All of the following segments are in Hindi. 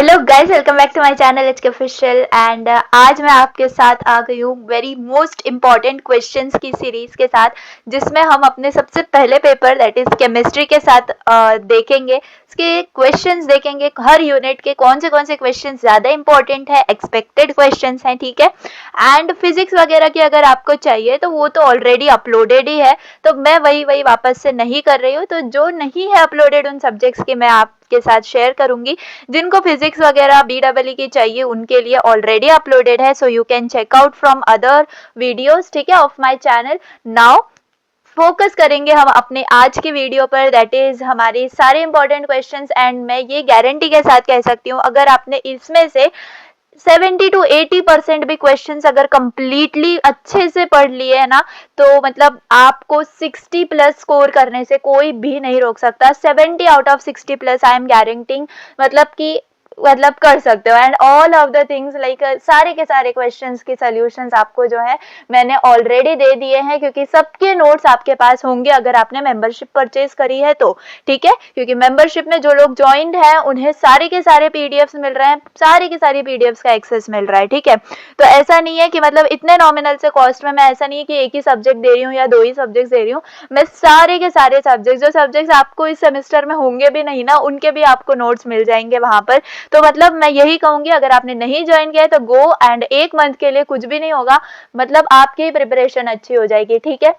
Hello guys, welcome back to my channel H K official. And आज मैं आपके साथ आ गई हूँ वेरी मोस्ट इम्पॉर्टेंट क्वेश्चंस की सीरीज के साथ, जिसमें हम अपने सबसे पहले पेपर दैट इज केमिस्ट्री के साथ देखेंगे। इसके क्वेश्चंस देखेंगे, हर यूनिट के कौन से क्वेश्चंस ज़्यादा इंपॉर्टेंट है, एक्सपेक्टेड क्वेश्चंस हैं, ठीक है। एंड फिजिक्स वगैरह की अगर आपको चाहिए तो वो तो ऑलरेडी अपलोडेड ही है, तो मैं वही वापस से नहीं कर रही हूँ। तो जो नहीं है अपलोडेड उन सब्जेक्ट्स के मैं आपके साथ शेयर करूंगी। जिनको फिजिक्स वगैरह BEE की चाहिए उनके लिए ऑलरेडी अपलोडेड है, so you can check out from other videos, ठीक है, of my channel. Now focus करेंगे हम अपने आज की वीडियो पर, दैट इज हमारे सारे इंपॉर्टेंट क्वेश्चंस। एंड मैं ये गारंटी के साथ कह सकती हूँ, अगर आपने इसमें से 70 to 80% भी क्वेश्चंस अगर कंप्लीटली अच्छे से पढ़ लिए है ना, तो मतलब आपको 60 प्लस स्कोर करने से कोई भी नहीं रोक सकता। 70 out of 60 plus I am guaranteeing, मतलब कर सकते हो। And all of the things like सारे के सारे क्वेश्चंस के सॉल्यूशंस आपको जो है मैंने ऑलरेडी दे दिए हैं, क्योंकि सबके नोट्स आपके पास होंगे अगर आपने मेंबरशिप परचेज करी है तो, ठीक है। क्योंकि मेंबरशिप में जो लोग ज्वाइंड हैं उन्हें सारे के सारे पीडीएफ्स मिल रहे हैं, सारी की सारी पीडीएफ्स का एक्सेस मिल रहा है, ठीक है। तो ऐसा नहीं है कि मतलब इतने नॉमिनल से कॉस्ट में मैं ऐसा नहीं है कि एक ही सब्जेक्ट दे रही हूँ या 2 ही सब्जेक्ट दे रही हूँ, मैं सारे के सारे सब्जेक्ट, जो सब्जेक्ट्स आपको इस सेमेस्टर में होंगे भी नहीं ना, उनके भी आपको नोट्स मिल जाएंगे वहां पर। तो मतलब मैं यही कहूंगी, अगर आपने नहीं ज्वाइन किया है तो गो एंड 1 मंथ के लिए कुछ भी नहीं होगा, मतलब आपकी प्रिपरेशन अच्छी हो जाएगी, ठीक है।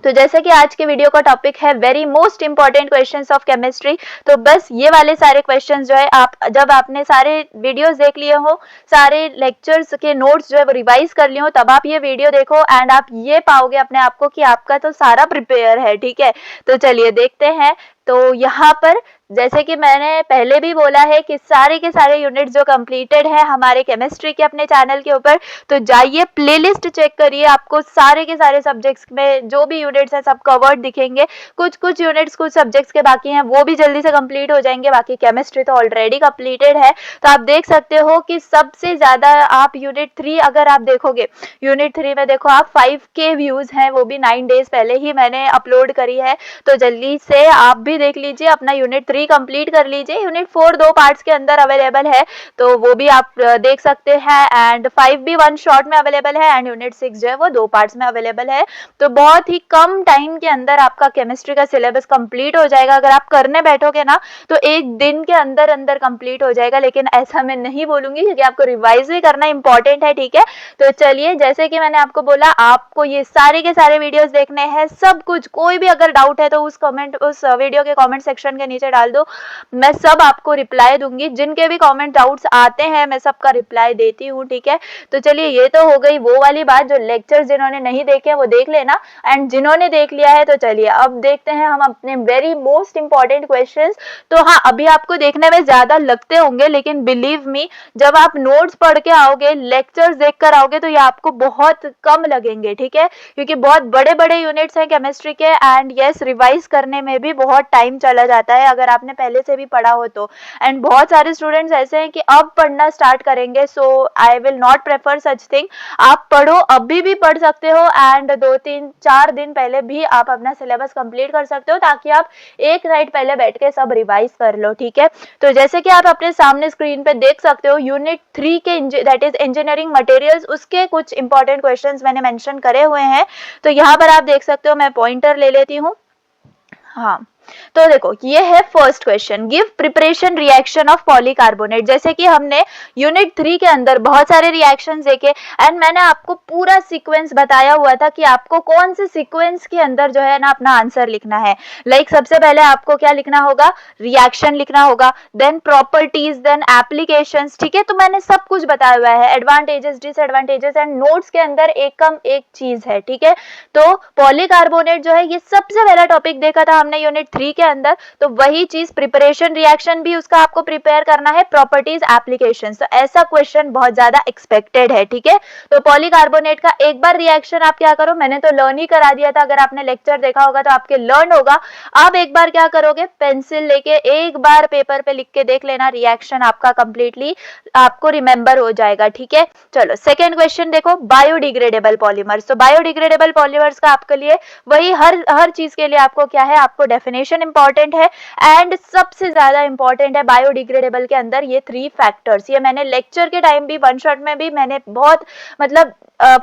तो जैसे कि आज के वीडियो का टॉपिक है very most important questions of chemistry, तो बस ये वाले सारे क्वेश्चंस जो है आप जब आपने सारे वीडियोस देख लिए हो, सारे लेक्चर्स के नोट्स जो है वो रिवाइज कर लिए हो, तब आप ये वीडियो देखो एंड आप ये पाओगे अपने आप को कि आपका तो सारा प्रिपेयर है, ठीक है। तो चलिए देखते हैं। तो यहाँ पर जैसे कि मैंने पहले भी बोला है कि सारे के सारे यूनिट्स जो कंप्लीटेड है हमारे केमिस्ट्री के अपने चैनल के ऊपर, तो जाइए प्लेलिस्ट चेक करिए, आपको सारे के सारे सब्जेक्ट्स में जो भी यूनिट्स हैं सब कवर्ड दिखेंगे। कुछ यूनिट्स कुछ सब्जेक्ट्स के बाकी हैं, वो भी जल्दी से कंप्लीट हो जाएंगे, बाकी केमिस्ट्री तो ऑलरेडी कंप्लीटेड है। तो आप देख सकते हो कि सबसे ज्यादा आप यूनिट 3 अगर आप देखोगे, यूनिट 3 में देखो आप 5K व्यूज हैं, वो भी 9 डेज पहले ही मैंने अपलोड करी है। तो जल्दी से आप भी देख लीजिए, अपना यूनिट 3 कंप्लीट कर लीजिए। यूनिट 4 2 पार्ट्स के अंदर अवेलेबल है, तो वो भी आप देख सकते हैं। एंड 5 भी 1 शॉट में अवेलेबल है, एंड यूनिट 6 जो है वो 2 पार्ट्स में अवेलेबल है। तो बहुत ही कम टाइम के अंदर आपका केमिस्ट्री का सिलेबस कंप्लीट हो जाएगा। अगर आप करने बैठोगे ना तो 1 दिन के अंदर अंदर कंप्लीट हो जाएगा, लेकिन ऐसा मैं नहीं बोलूंगी क्योंकि आपको रिवाइज भी करना इंपॉर्टेंट है, ठीक है। तो चलिए, जैसे कि मैंने आपको बोला, आपको ये सारे के सारे वीडियोस देखने हैं, सब कुछ। कोई भी अगर डाउट है तो उस वीडियो के कमेंट सेक्शन के नीचे डाल दो, मैं सब आपको रिप्लाई दूंगी। जिनके भी कमेंट डाउट्स आते हैं मैं सबका रिप्लाई देती हूँ, ठीक है। तो चलिए, ये तो हो गई वो वाली बात, जो लेक्चर्स जिन्होंने नहीं देखे वो देख लेना, एंड जिन्होंने देख लिया है तो चलिए अब देखते हैं हम अपने वेरी मोस्ट इंपॉर्टेंट क्वेश्चंस। तो हाँ, अभी आपको देखने में ज्यादा लगते होंगे, लेकिन बिलीव मी, जब आप नोट्स पढ़ के आओगे, लेक्चर्स देख कर आओगे, तो ये आपको बहुत कम लगेंगे, ठीक है। क्योंकि बहुत बड़े बड़े यूनिट्स हैं केमिस्ट्री के, एंड यस, रिवाइज करने में भी बहुत टाइम चला जाता है अगर आपने पहले से भी पढ़ा हो तो। एंड बहुत सारे स्टूडेंट्स ऐसे हैं कि अब पढ़ना स्टार्ट करेंगे, so I will not prefer such thing. आप पढ़ो, अभी भी पढ़ सकते हो, एंड 2-3-4 दिन पहले भी आप अपना सिलेबस कंप्लीट कर सकते हो, ताकि आप एक नाइट पहले बैठ के सब रिवाइज कर लो, ठीक है। तो जैसे कि आप अपने सामने स्क्रीन पे देख सकते हो, यूनिट 3 के दैट इज इंजीनियरिंग मटेरियल्स, उसके कुछ इंपॉर्टेंट क्वेश्चंस मैंने मेंशन करे हुए हैं। तो यहाँ पर आप देख सकते हो, मैं पॉइंटर ले लेती हूँ। हाँ, तो देखो, ये है first question, give preparation reaction of polycarbonate. जैसे कि हमने यूनिट 3 के अंदर बहुत सारे रिएक्शंस देखे, एंड मैंने आपको पूरा सीक्वेंस बताया हुआ था कि आपको कौन से सीक्वेंस के अंदर जो है ना अपना आंसर लिखना है। लाइक सबसे पहले आपको क्या लिखना होगा, रिएक्शन लिखना होगा, देन प्रॉपर्टीज, देन एप्लीकेशंस, ठीक है। तो मैंने सब कुछ बताया हुआ है, एडवांटेजेस, डिसएडवांटेजेस, एंड नोट्स के अंदर एक कम एक चीज है, ठीक है। तो पॉलीकार्बोनेट जो है, ये सबसे पहला टॉपिक देखा था हमने यूनिट 3 के अंदर, तो वही चीज प्रिपरेशन रिएक्शन भी उसका आपको प्रिपेयर करना है, प्रॉपर्टीज, एप्लीकेशंस। तो ऐसा क्वेश्चन बहुत ज्यादा एक्सपेक्टेड है, ठीक है। तो पॉलीकार्बोनेट का एक बार रिएक्शन आप क्या करो, मैंने तो लर्न ही करा दिया था, अगर आपने लेक्चर देखा होगा तो आपके लर्न होगा। आप एक बार क्या करोगे, पेंसिल लेके एक बार पेपर पे लिख के देख लेना, रिएक्शन आपका कंप्लीटली आपको रिमेंबर हो जाएगा, ठीक है। चलो सेकेंड क्वेश्चन देखो, बायोडिग्रेडेबल पॉलीमर्स। तो बायोडिग्रेडेबल पॉलीमर्स का आपके लिए वही हर चीज के लिए आपको क्या है, आपको डेफिनेशन डेफिनेशन इंपॉर्टेंट है एंड सबसे ज्यादा इंपॉर्टेंट है बायोडिग्रेडेबल के अंदर ये 3 फैक्टर्स। ये मैंने लेक्चर के टाइम भी वन शॉट में भी मैंने बहुत मतलब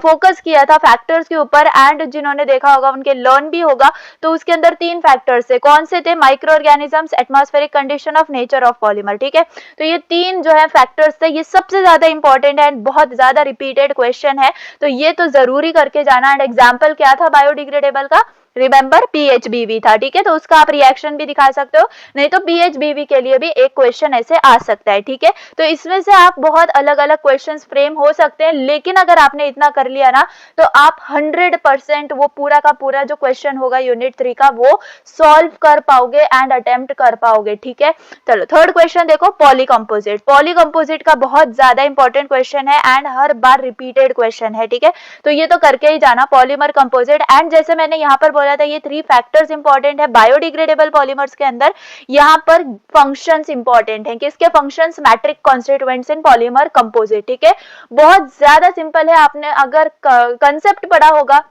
फोकस किया था फैक्टर्स के ऊपर एंड जिन्होंने देखा होगा उनके लर्न भी होगा। तो उसके अंदर 3 फैक्टर्स थे, कौन से थे? Micro organisms, atmospheric condition of nature of polymer, ठीक है। तो ये 3 जो है फैक्टर्स थे, ये सबसे ज्यादा इंपॉर्टेंट है एंड बहुत ज्यादा रिपीटेड क्वेश्चन है, तो ये तो जरूरी करके जाना। एंड एग्जाम्पल क्या था बायोडिग्रेडेबल का? रिमेंबर PHBV था, ठीक है। तो उसका आप रिएक्शन भी दिखा सकते हो, नहीं तो PHBV के लिए भी एक क्वेश्चन ऐसे आ सकता है, ठीक है। तो इसमें से आप बहुत अलग अलग क्वेश्चंस फ्रेम हो सकते हैं, लेकिन अगर आपने इतना कर लिया ना तो आप 100% वो पूरा का पूरा जो क्वेश्चन होगा यूनिट 3 का वो सॉल्व कर पाओगे एंड अटेम्प्ट कर पाओगे, ठीक है। चलो थर्ड क्वेश्चन देखो, पॉलीकंपोजिट। पॉलीकंपोजिट का बहुत ज्यादा इंपॉर्टेंट क्वेश्चन है and her bar repeated question है, ठीक है। तो ये तो करके ही जाना, पॉलीमर कंपोजिट। एंड जैसे मैंने यहाँ पर बोला था ये 3 फैक्टर्स इंपॉर्टेंट है बायोडिग्रेडेबल पॉलीमर्स के अंदर। यहाँ पर फंक्शंस इंपॉर्टेंट हैं, किसके functions? Matric constituents in polymer composite, ठीक है। बहुत ज्यादा सिंपल है, आपने अगर कंसेप्ट पढ़ा होगा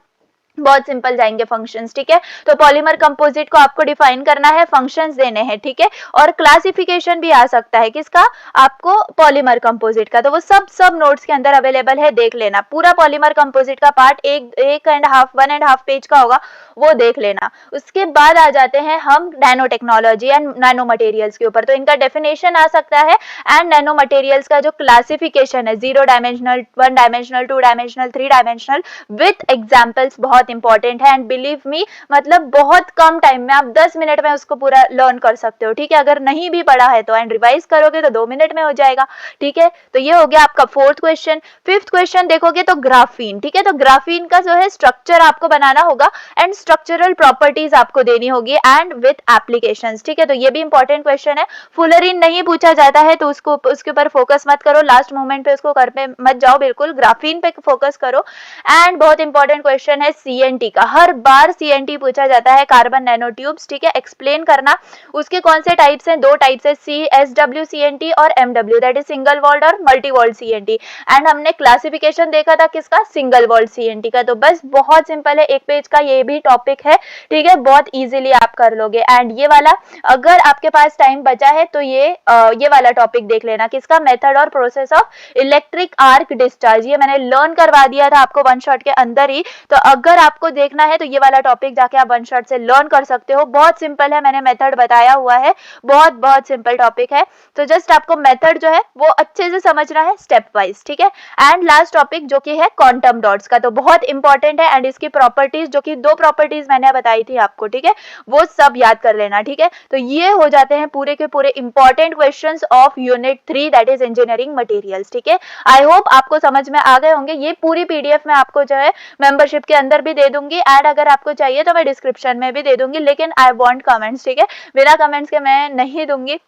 बहुत सिंपल जाएंगे फंक्शंस, ठीक है। तो पॉलीमर कंपोजिट को आपको डिफाइन करना है, फंक्शंस देने हैं, ठीक है। और क्लासिफिकेशन भी आ सकता है किसका? आपको पॉलीमर कंपोजिट का। तो वो सब नोट्स के अंदर अवेलेबल है, देख लेना। पूरा पॉलीमर कंपोजिट का पार्ट 1.5 पेज का होगा, वो देख लेना। उसके बाद आ जाते हैं हम nano technology and nano materials के ऊपर। तो इनका डेफिनेशन आ सकता है एंड नैनो मटेरियल्स का जो क्लासिफिकेशन है 0 dimensional, 1 dimensional, 2 dimensional, 3 dimensional with examples बहुत इंपॉर्टेंट है। एंड बिलीव मी मतलब बहुत कम टाइम में आप 10 मिनट में उसको पूरा लर्न कर सकते हो, ठीक है। अगर नहीं भी पढ़ा है तो एंड रिवाइज करोगे तो 2 मिनट में हो जाएगा, ठीक है। तो ये हो गया आपका फोर्थ क्वेश्चन। फिफ्थ क्वेश्चन देखोगे तो ग्राफीन, ठीक है। तो ग्राफीन का जो है स्ट्रक्चर आपको बनाना होगा एंड स्ट्रक्चरल प्रॉपर्टीज आपको देनी होगी एंड विथ एप्लीकेशंस, ठीक है। तो ये भी इंपॉर्टेंट क्वेश्चन है। फुलरिन नहीं पूछा जाता है तो उसको उसके ऊपर फोकस मत करो, लास्ट मोमेंट पे उसको कर पे मत जाओ, बिल्कुल ग्राफीन पे फोकस करो। एंड बहुत इंपॉर्टेंट क्वेश्चन है CNT का, हर बार CNT पूछा जाता है, कार्बन नैनो ट्यूब्स, ठीक है। एक्सप्लेन करना उसके कौन से टाइप्स हैं? 2 टाइप्स है, CSW CNT और MW, that is single walled और मल्टी वॉल्ड CNT। एंड हमने क्लासिफिकेशन देखा था किसका? सिंगल वॉल्ड CNT का। तो बस बहुत सिंपल है, एक पेज का ये भी टॉपिक है, ठीक है। बहुत इजीली आप कर लोगे। एंड ये वाला अगर आपके पास टाइम बचा है तो ये वाला टॉपिक देख लेना, किसका? मेथड और process of electric arc discharge. ये मैंने लर्न करवा दिया था आपको वन शॉट के अंदर ही, तो अगर आपको देखना है तो ये वाला टॉपिक जाके आप वन शॉट से लर्न कर सकते हो। बहुत सिंपल है, मैंने मेथड बताया हुआ है, बहुत सिंपल टॉपिक है। तो जस्ट आपको मेथड जो है वो अच्छे से समझना है स्टेप वाइज, ठीक है। एंड लास्ट टॉपिक जो कि है क्वांटम डॉट्स का, तो बहुत इंपॉर्टेंट है एंड इसकी प्रॉपर्टीज जो कि 2 प्रॉपर्टीज मैंने बताई थी आपको, ठीक है, वो सब याद कर लेना, ठीक है। तो ये हो जाते हैं पूरे के पूरे important questions of unit 3 that is engineering materials, ठीक है। आई होप आपको समझ में आ गए होंगे। ये पूरी PDF में आपको जो है मेंबरशिप के अंदर भी दे दूंगी एंड अगर आपको चाहिए तो मैं डिस्क्रिप्शन में भी दे दूंगी, लेकिन आई वांट कमेंट्स, ठीक है। बिना कमेंट्स के मैं नहीं दूंगी।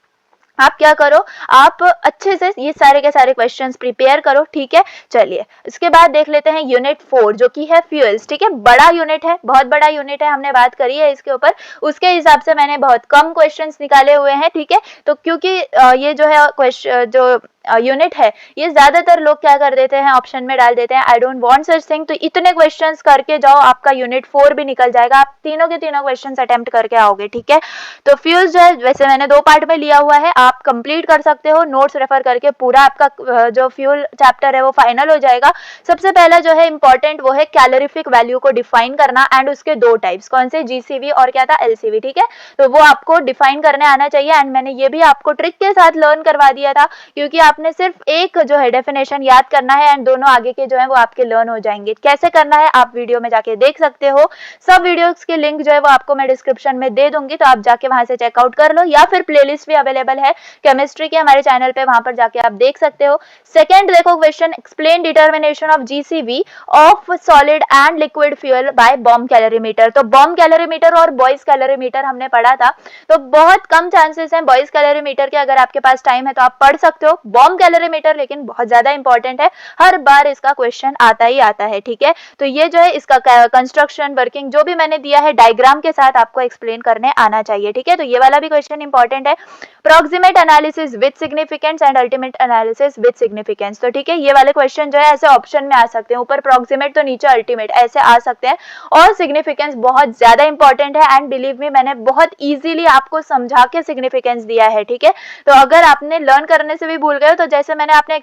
आप क्या करो, आप अच्छे से ये सारे के सारे क्वेश्चंस प्रिपेयर करो, ठीक है। चलिए इसके बाद देख लेते हैं यूनिट 4 जो कि है फ्यूल्स, ठीक है। बड़ा यूनिट है, बहुत बड़ा यूनिट है, हमने बात करी है इसके ऊपर, उसके हिसाब से मैंने बहुत कम क्वेश्चंस निकाले हुए हैं, ठीक है। तो क्योंकि ये जो है क्वेश्चन जो यूनिट है ये ज्यादातर लोग क्या कर देते हैं, ऑप्शन में डाल देते हैं I don't want such thing. तो इतने क्वेश्चंस करके जाओ, आपका यूनिट 4 भी निकल जाएगा, आप तीनों के तीनों क्वेश्चंस अटेम्प्ट करके आओगे, ठीक है। तो फ्यूल्स जो है वैसे मैंने 2 पार्ट में लिया हुआ है, आप कंप्लीट कर सकते हो नोट्स रेफर करके, पूरा आपका जो फ्यूल चैप्टर है वो फाइनल हो जाएगा। सबसे पहला जो है इंपॉर्टेंट वो है कैलोरीफिक वैल्यू को डिफाइन करना एंड उसके 2 टाइप्स, कौन से? GCV और क्या था? LCV, ठीक है। तो वो आपको डिफाइन करने आना चाहिए एंड मैंने ये भी आपको ट्रिक के साथ लर्न करवा दिया था, क्योंकि आपने सिर्फ एक जो है डेफिनेशन याद करना है एंड दोनों आगे के जो है वो आपके लर्न हो जाएंगे। कैसे करना है आप वीडियो में जाके देख सकते हो, सब वीडियोस के लिंक जो है वो आपको मैं डिस्क्रिप्शन में दे दूंगी, तो आप जाके वहां से चेकआउट कर लो, या फिर प्लेलिस्ट भी अवेलेबल है केमिस्ट्री के हमारे चैनल पे, वहां पर जाके आप देख सकते हो। सेकंड देखो question, explain determination of GCV of solid and liquid fuel by bomb calorimeter. तो बॉम्ब कैलोरीमीटर और बॉयज कैलोरीमीटर हमने पढ़ा था, तो बहुत कम चांसेस हैं बॉयज कैलोरीमीटर के, अगर आपके पास टाइम है तो आप पढ़ सकते हो। बॉम्ब कैलोरीमीटर लेकिन बहुत ज्यादा इंपॉर्टेंट है, हर बार इसका क्वेश्चन आता ही आता है, ठीक है। तो ये जो है इसका कंस्ट्रक्शन वर्किंग जो भी मैंने दिया है डायग्राम के साथ आपको एक्सप्लेन करने आना चाहिए, ठीक है। तो ये वाला भी क्वेश्चन इंपॉर्टेंट है। Proximate proximate analysis with significance and ultimate analysis with significance. तो ठीक है, ये वाले क्वेश्चन जो है ऐसे ऑप्शन में आ सकते हैं, ऊपर प्रोक्सीमेट तो नीचे अल्टीमेट, ऐसे आ सकते हैं। और सिग्निफिकेंस बहुत ज्यादा इंपॉर्टेंट है एंड बिलीव मी मैंने बहुत इजीली आपको समझा के सिग्निफिकेंस दिया है, ठीक है। तो अगर आपने लर्न करने से भी भूल गए हो तो जैसे मैंने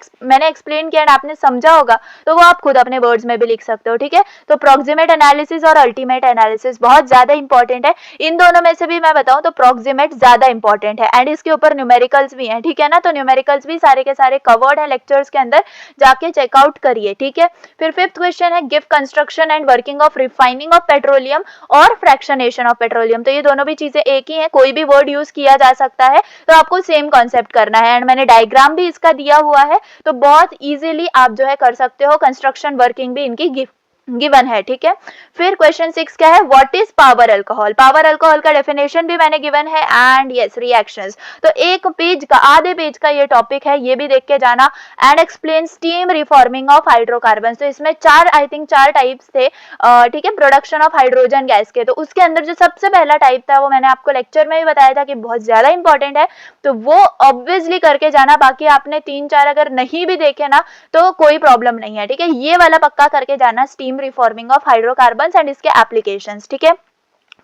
एक्सप्लेन किया एंड आपने समझा होगा तो वो आप खुद अपने वर्ड्स में भी लिख सकते हो, ठीक है। तो प्रोक्सीमेट एनालिसिस और अल्टीमेट एनालिसिस बहुत ज्यादा इंपॉर्टेंट है। इन दोनों में से भी मैं बताऊं तो प्रोक्सीमेट ज्यादा इंपॉर्टेंट है एंड इसके ऊपर न्यूमेरिकल्स भी हैं, ठीक है ना। तो न्यूमेरिकल्स भी सारे के सारे कवर्ड है लेक्चर्स के अंदर, जाके चेकआउट करिए, ठीक है। फिर फिफ्थ क्वेश्चन है give construction and working of refining of petroleum और फ्रैक्शनेशन ऑफ पेट्रोलियम। तो ये दोनों भी चीजें एक ही है, कोई भी वर्ड यूज किया जा सकता है, तो आपको सेम कॉन्सेप्ट करना है एंड मैंने डायग्राम भी इसका दिया हुआ है, तो बहुत इजीली आप जो है कर सकते हो। कंस्ट्रक्शन वर्किंग भी इनकी गिवन है, ठीक है। फिर क्वेश्चन 6 क्या है, what is power alcohol. Power alcohol का डेफिनेशन भी मैंने गिवन है एंड यस रिएक्शंस। तो एक पेज का, आधे पेज का ये टॉपिक है, ये भी देख के जाना। And explain steam reforming of hydrocarbon. तो इसमें आई थिंक चार टाइप्स थे, ठीक है, प्रोडक्शन ऑफ हाइड्रोजन गैस के। तो उसके अंदर जो सबसे पहला टाइप था वो मैंने आपको लेक्चर में भी बताया था कि बहुत ज्यादा इंपॉर्टेंट है, तो वो ऑब्वियसली करके जाना। बाकी आपने 3-4 अगर नहीं भी देखे ना तो कोई प्रॉब्लम नहीं है, ठीक है। ये वाला पक्का करके जाना, steam reforming of hydrocarbons and इसके एप्लीकेशंस, ठीक है।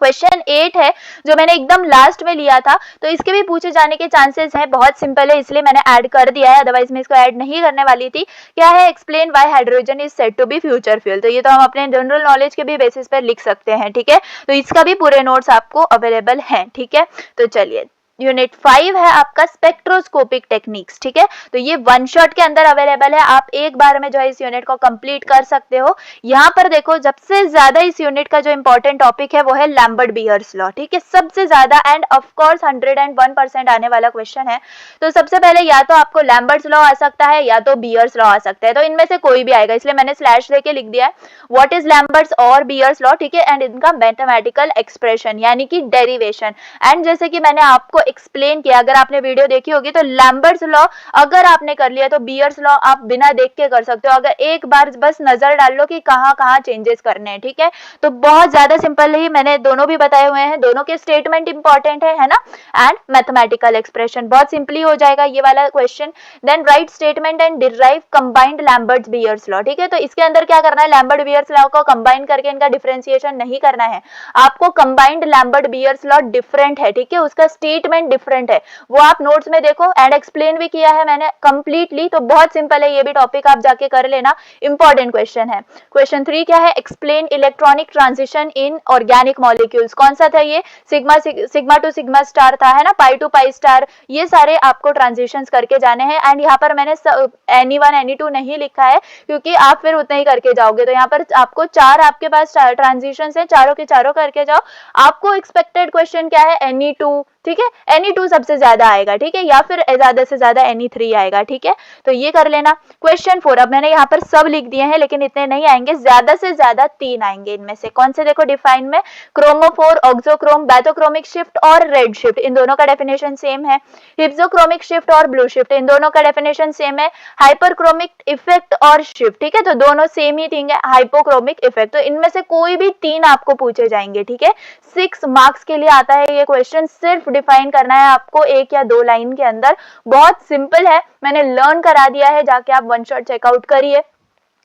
क्वेश्चन 8 है जो मैंने एकदम लास्ट में लिया था, तो इसके भी पूछे जाने के चांसेस हैं। बहुत सिंपल है इसलिए मैंने ऐड कर दिया है, अदरवाइज मैं इसको ऐड नहीं करने वाली थी। क्या है, explain why hydrogen is said to be future fuel. तो ये तो हम अपने जनरल नॉलेज के भी बेसिस पर लिख सकते हैं, ठीक है। तो इसका भी पूरे नोट्स आपको अवेलेबल हैं, ठीक है। तो चलिए, यूनिट 5 है आपका स्पेक्ट्रोस्कोपिक टेक्निक्स, ठीक है। तो ये वन शॉट के अंदर अवेलेबल है, आप एक बार में जो है इस यूनिट को कंप्लीट कर सकते हो। यहाँ पर देखो, सबसे ज्यादा इस यूनिट का जो इंपॉर्टेंट टॉपिक है वो है लैम्बर्ट बियर्स लॉ, ठीक है, सबसे ज्यादा एंड ऑफ कोर्स 101% आने वाला क्वेश्चन है। तो सबसे पहले या तो आपको लैम्बर्ट्स लॉ आ सकता है या तो बियर्स लॉ आ सकता है, तो इनमें से कोई भी आएगा, इसलिए मैंने स्लैश लेके लिख दिया है व्हाट इज लैम्बर्ट्स और बियर्स लॉ, ठीक है। एंड इनका मैथमेटिकल एक्सप्रेशन यानी कि डेरिवेशन। एंड जैसे कि मैंने आपको एक्सप्लेन किया, अगर आपने वीडियो देखी होगी, तो लैम्बर्ट्स लॉ अगर आपने कर लिया तो बियर्स लॉ आप बिना देख के कर सकते हो, अगर एक बार बस नजर डाल लो कि कहाँ कहाँ चेंजेस करने हैं, ठीक है। तो बहुत ज्यादा सिंपल ही मैंने दोनों भी बताए हुए हैं, दोनों के स्टेटमेंट इंपॉर्टेंट है ना। एंड मैथमेटिकल एक्सप्रेशन बहुत सिंपली हो जाएगा ये वाला question. Then write statement and derive combined Lambert Beer's law, ठीक है। तो इसके अंदर क्या करना है, लैम्बर्ट बियर्स लॉ को कंबाइन करके इनका डिफरेंशिएशन नहीं करना है आपको। Combined Lambert Beer's law different है, ठीक है, उसका स्टेटमेंट डिफरेंट है, वो आप नोट्स में देखो एंड एक्सप्लेन भी किया है मैंने कंप्लीटली। तो बहुत सिंपल है, ये भी टॉपिक आप जाके कर लेना, इंपॉर्टेंट क्वेश्चन है। क्वेश्चन 3 क्या है, explain electronic transition in organic molecules. कौन सा था ये, सिग्मा टू सिग्मा स्टार था, है ना, पाई टू पाई स्टार, ये सारे आपको ट्रांजिशंस करके जाने हैं। एंड यहाँ पर मैंने Any1 Any2 नहीं लिखा है क्योंकि आप फिर उतना ही करके जाओगे, तो यहाँ पर आपको 4 आपके पास ट्रांजिशंस है, चारों के चारों करके जाओ। आपको एक्सपेक्टेड क्वेश्चन क्या है, Any2, ठीक है, Any2 सबसे ज्यादा आएगा, ठीक है, या फिर ज्यादा से ज्यादा Any3 आएगा, ठीक है। तो ये कर लेना। क्वेश्चन 4, अब मैंने यहाँ पर सब लिख दिए हैं लेकिन इतने नहीं आएंगे, ज्यादा से ज्यादा 3 आएंगे। इनमें से कौन से, देखो डिफाइन में क्रोमोफोर, ऑक्सोक्रोम, बैथोक्रोमिक शिफ्ट और रेड शिफ्ट, इन दोनों का डेफिनेशन सेम है। हिप्सोक्रोमिक शिफ्ट और ब्लू शिफ्ट, इन दोनों का डेफिनेशन सेम है। हाइपरक्रोमिक इफेक्ट और शिफ्ट, ठीक है, तो दोनों सेम ही थिंग है, हाइपोक्रोमिक इफेक्ट। तो इनमें से कोई भी 3 आपको पूछे जाएंगे, ठीक है। 6 मार्क्स के लिए आता है ये क्वेश्चन, सिर्फ डिफाइन करना है आपको 1 या 2 लाइन के अंदर, बहुत सिंपल है, मैंने लर्न करा दिया है, जाके आप वन शॉट चेकआउट करिए।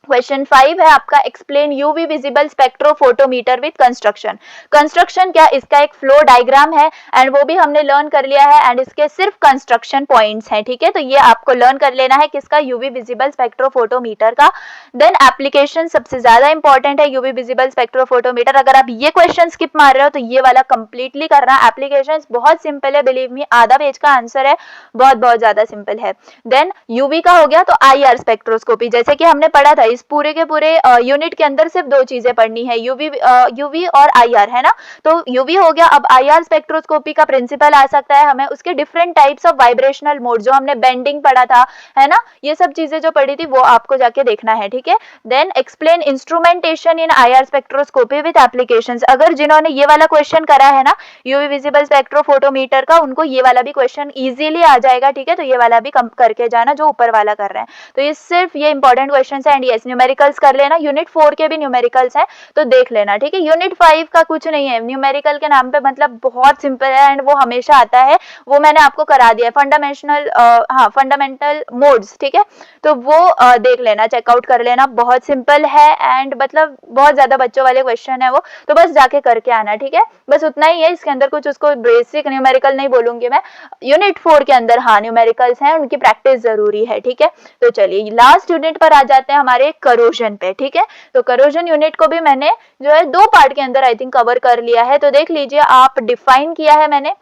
क्वेश्चन 5 है आपका, explain UV visible spectrophotometer with construction. Construction क्या, इसका एक फ्लो डायग्राम है एंड वो भी हमने लर्न कर लिया है एंड इसके सिर्फ कंस्ट्रक्शन पॉइंट्स हैं, ठीक है। तो ये आपको लर्न कर लेना है किसका, यूवी विजिबल स्पेक्ट्रोफोटोमीटर का। देन एप्लीकेशन सबसे ज्यादा इंपॉर्टेंट है यूवी विजिबल स्पेक्ट्रोफोटोमीटर। अगर आप ये क्वेश्चन स्किप मार रहे हो तो ये वाला कंप्लीटली करना। एप्लीकेशन बहुत सिंपल है, बिलीव मी, आधा पेज का आंसर है, बहुत बहुत ज्यादा सिंपल है। देन यूवी का हो गया, तो IR स्पेक्ट्रोस्कोपी, जैसे कि हमने पढ़ा था, इस पूरे के पूरे यूनिट के अंदर सिर्फ 2 चीजें पढ़नी है, यूवी और IR, है ना। तो यूवी हो गया, अब IR स्पेक्ट्रोस्कोपी का प्रिंसिपल आ सकता है हमें, उसके different types of vibrational mode, जो हमने बेंडिंग पढ़ा था, है ना, ये सब चीजें जो पढ़ी थी वो आपको जाके देखना है, ठीक है। Then explain instrumentation in IR spectroscopy with applications. अगर जिन्होंने ये वाला क्वेश्चन करा है ना यूवी विजिबल स्पेक्ट्रोफोटोमीटर का, उनको ये वाला भी क्वेश्चन इजीली आ जाएगा, ठीक है। तो ये वाला भी कम करके जाना जो ऊपर वाला कर रहे हैं। तो ये सिर्फ ये इंपॉर्टेंट क्वेश्चन है एंड यस गाइस, न्यूमेरिकल्स कर लेना, यूनिट 4 के भी न्यूमेरिकल्स हैं तो देख लेना, ठीक है। यूनिट 5 का कुछ नहीं है, न्यूमेरिकल के नाम पे मतलब बहुत सिंपल है एंड वो हमेशा आता है, वो मैंने आपको करा दिया है, फंडामेंटल मोड्स, ठीक है, तो वो देख लेना, चेकआउट कर लेना, बहुत सिंपल है एंड मतलब बहुत ज्यादा बच्चों वाले क्वेश्चन है वो, तो बस जाके करके आना, ठीक है, बस उतना ही है, इसके अंदर कुछ उसको बेसिक न्यूमेरिकल नहीं बोलूंगी मैं। यूनिट 4 के अंदर हाँ न्यूमेरिकल्स हैं, उनकी प्रैक्टिस जरूरी है, ठीक है। तो चलिए लास्ट यूनिट पर आ जाते हैं हमारे करोजन पे, ठीक है। तो करोजन यूनिट को भी मैंने जो है 2 पार्ट के अंदर आई थिंक कवर कर लिया है, तो देख लीजिए आप, डिफाइन किया है मैंने।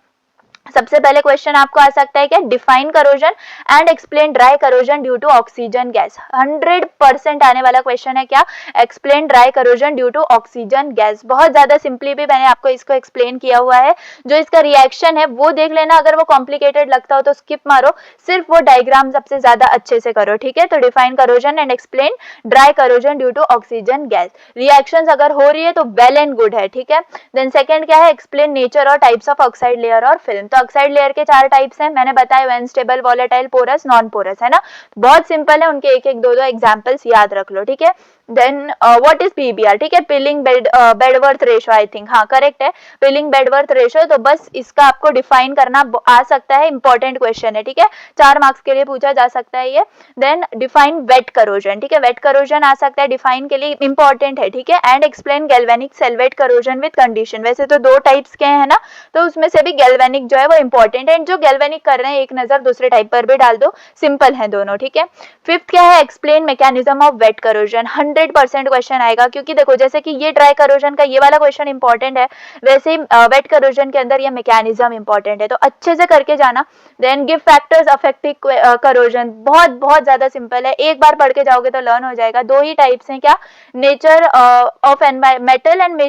सबसे पहले क्वेश्चन आपको आ सकता है क्या, define corrosion and explain dry corrosion due to oxygen gas. 100% आने वाला क्वेश्चन है क्या, explain dry corrosion due to oxygen gas. बहुत ज्यादा सिंपली भी मैंने आपको इसको एक्सप्लेन किया हुआ है, जो इसका रिएक्शन है वो देख लेना, अगर वो कॉम्प्लिकेटेड लगता हो तो स्किप मारो, सिर्फ वो डायग्राम सबसे ज्यादा अच्छे से करो, ठीक है। तो define corrosion and explain dry corrosion due to oxygen gas, reactions अगर हो रही है तो वेल एंड गुड है, ठीक है। देन सेकंड क्या है, एक्सप्लेन नेचर और टाइप्स ऑफ ऑक्साइड लेयर और फिल्म। तो ऑक्साइड लेयर के 4 टाइप्स हैं, मैंने बताया, unstable, volatile, porous, non porous, है ना, बहुत सिंपल है, उनके एक एक दो दो एग्जांपल्स याद रख लो, ठीक है। देन व्हाट इज पीबीआर, ठीक है, पिलिंग बेडवर्थ रेशो, आई थिंक हाँ करेक्ट है, पिलिंग बेडवर्थ रेशो, तो बस इसका आपको डिफाइन करना आ सकता है, इंपॉर्टेंट क्वेश्चन है, ठीक है, 4 मार्क्स के लिए पूछा जा सकता है ये। देन डिफाइन वेट करोजन, ठीक है, वेट करोजन आ सकता है डिफाइन के लिए, इंपॉर्टेंट है, ठीक है। And explain galvanic cell wet corrosion with condition, वैसे तो 2 टाइप्स के हैं ना, तो उसमें से भी गैल्वेनिक जो है वो इंपॉर्टेंट है, जो गैल्वेनिक कर रहे हैं एक नजर दूसरे टाइप पर भी डाल दो, सिंपल है दोनों, ठीक है। फिफ्थ क्या है, explain mechanism of wet corrosion. 100% question आएगा, क्योंकि देखो जैसे कि ये ड्राई करोजन का ये वाला क्वेश्चन इंपॉर्टेंट है, वैसे ही वेट करोजन के अंदर ये मैकेनिज्म इंपॉर्टेंट है, तो अच्छे से करके जाना। Then give factors affecting corrosion, बहुत बहुत ज्यादा सिंपल है, एक बार पढ़ के जाओगे तो लर्न हो जाएगा। 2 ही टाइप्स हैं क्या, nature of metal and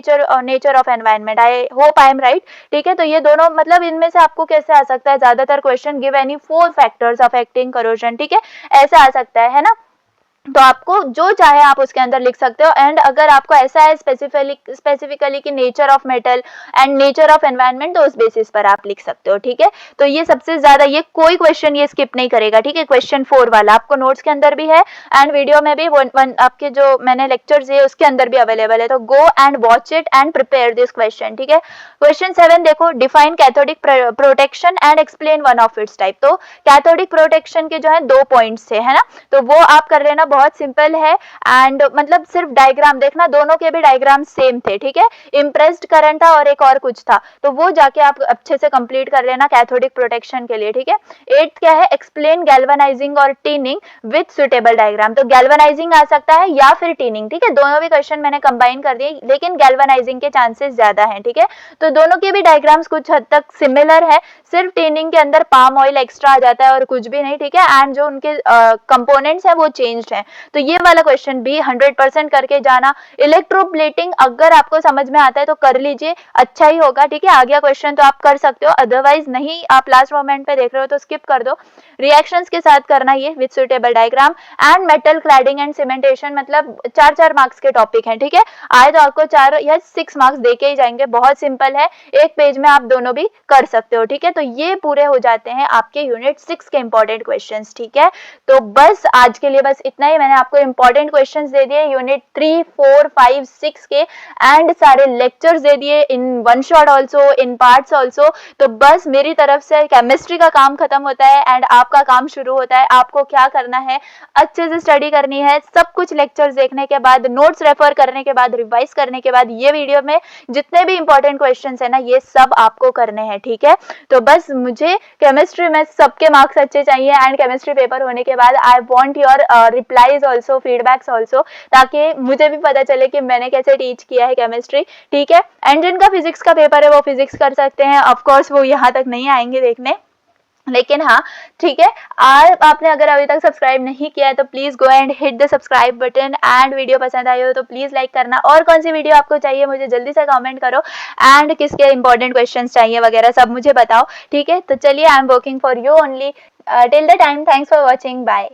nature of environment, I hope I am right, ठीक है। तो ये दोनों मतलब इनमें से आपको कैसे आ सकता है, ज्यादातर question give any 4 factors affecting corrosion, ठीक है, ऐसा आ सकता है ना, तो आपको जो चाहे आप उसके अंदर लिख सकते हो। एंड अगर आपको ऐसा है स्पेसिफिकली कि nature of metal and nature of environment, तो उस बेसिस पर आप लिख सकते हो, ठीक है। तो ये सबसे ज्यादा, ये कोई क्वेश्चन ये स्किप नहीं करेगा, ठीक है। क्वेश्चन 4 वाला आपको नोट्स के अंदर भी है एंड वीडियो में भी आपके जो मैंने लेक्चर्स दिए उसके अंदर भी अवेलेबल है, तो go and watch it and prepare this question, ठीक है। क्वेश्चन 7 देखो, define cathodic protection and explain one of its type. तो कैथोडिक प्रोटेक्शन के जो है 2 पॉइंट्स थे, है ना, तो वो आप कर लेना, बहुत सिंपल है एंड मतलब सिर्फ डायग्राम देखना, दोनों के भी डायग्राम सेम थे, ठीक है। इम्प्रेस्ड करंट था और एक और कुछ था, तो वो जाके आप अच्छे से कंप्लीट कर लेना कैथोडिक प्रोटेक्शन के लिए, ठीक है। 8th क्या है, एक्सप्लेन गैल्वेनाइजिंग और टीनिंग विद सुटेबल डायग्राम। तो गैल्वेनाइजिंग आ सकता है या फिर टीनिंग, ठीक है, दोनों भी क्वेश्चन मैंने कंबाइन कर दिए, लेकिन गैल्वेनाइजिंग के चांसेस ज्यादा हैं, ठीक है। तो दोनों के भी डायग्राम्स कुछ हद तक सिमिलर है, सिर्फ टीनिंग के अंदर पाम ऑयल एक्स्ट्रा आ जाता है और कुछ भी नहीं, ठीक है। एंड जो उनके कंपोनेंट्स हैं वो चेंज्ड हैं, तो ये वाला क्वेश्चन भी 100% करके जाना। इलेक्ट्रोप्लेटिंग अगर आपको समझ में आता है तो कर लीजिए, अच्छा ही होगा, ठीक है। आ गया क्वेश्चन तो आप कर सकते हो, अदरवाइज नहीं, आप लास्ट मोमेंट पे देख रहे हो तो स्किप कर दो। रिएक्शंस के साथ करना ये with suitable diagram. And metal cladding and cementation, मतलब 4-4 मार्क्स के टॉपिक हैं, ठीक है। आए तो आपको 4 या 6 मार्क्स देके ही जाएंगे, बहुत सिंपल है, एक पेज में आप दोनों भी कर सकते हो, ठीक है। तो ये पूरे हो जाते हैं आपके यूनिट 6 के इंपॉर्टेंट क्वेश्चंस, ठीक है। तो बस आज के लिए बस इतना ही, मैंने आपको इंपॉर्टेंट क्वेश्चंस दे दिए यूनिट 3, 4, 5, 6 के, एंड सारे लेक्चर्स दे दिए in one shot also, in parts also. तो बस मेरी तरफ से केमिस्ट्री का काम खत्म होता है एंड आपका काम शुरू होता है। आपको क्या करना है, अच्छे से स्टडी करनी है, सब कुछ लेक्चर्स देखने के बाद, नोट्स रेफर करने के बाद, रिवाइज करने के बाद, ये वीडियो में जितने भी इंपॉर्टेंट क्वेश्चंस है ना, ये सब आपको करने हैं, ठीक है। तो बस मुझे केमिस्ट्री में सबके मार्क्स अच्छे चाहिए एंड केमिस्ट्री पेपर होने के बाद I want your replies also, feedbacks also, ताकि मुझे भी पता चले कि मैंने कैसे टीच किया है केमिस्ट्री, ठीक है। एंड जिनका फिजिक्स का पेपर है वो फिजिक्स कर सकते हैं, ऑफकोर्स वो यहाँ तक नहीं आएंगे देखने, लेकिन हाँ ठीक है। आपने अगर अभी तक सब्सक्राइब नहीं किया है तो please go and hit the subscribe button, and video पसंद आई हो तो प्लीज लाइक करना। और कौन सी वीडियो आपको चाहिए मुझे जल्दी से कमेंट करो, एंड किसके इंपॉर्टेंट क्वेश्चंस चाहिए वगैरह सब मुझे बताओ, ठीक है। तो चलिए, I am working for you only, till the time, thanks for watching, bye.